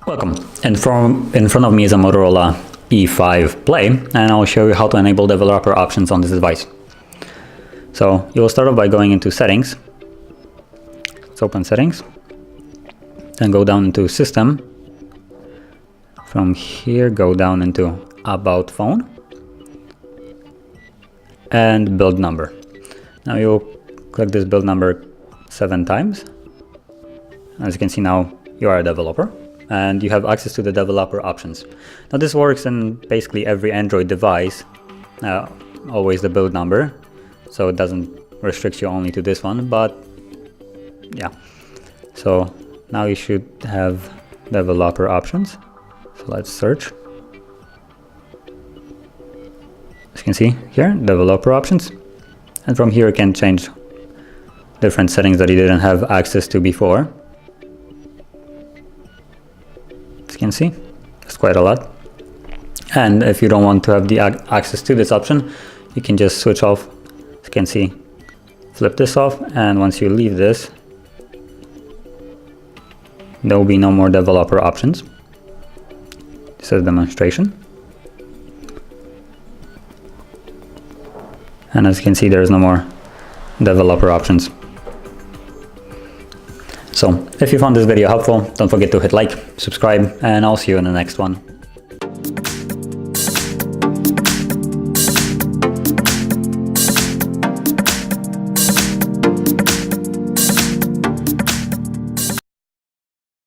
Welcome. In front of me is a Motorola E5 Play, and I'll show you how to enable developer options on this device. So you will start off by going into Settings. Let's open Settings. Then go down into System. From here, go down into About Phone and Build Number. Now you'll click this build number 7 times. As you can see, now you are a developer and you have access to the developer options. Now this works in basically every Android device, always the build number, so it doesn't restrict you only to this one, but yeah. So now you should have developer options. So let's search. As you can see here, developer options. And from here you can change different settings that you didn't have access to before. As you can see, it's quite a lot. And if you don't want to have the access to this option, you can just switch off. As you can see, flip this off, and once you leave this, there will be no more developer options. This is a demonstration. And as you can see, there is no more developer options. So if you found this video helpful, don't forget to hit like, subscribe, and I'll see you in the next one.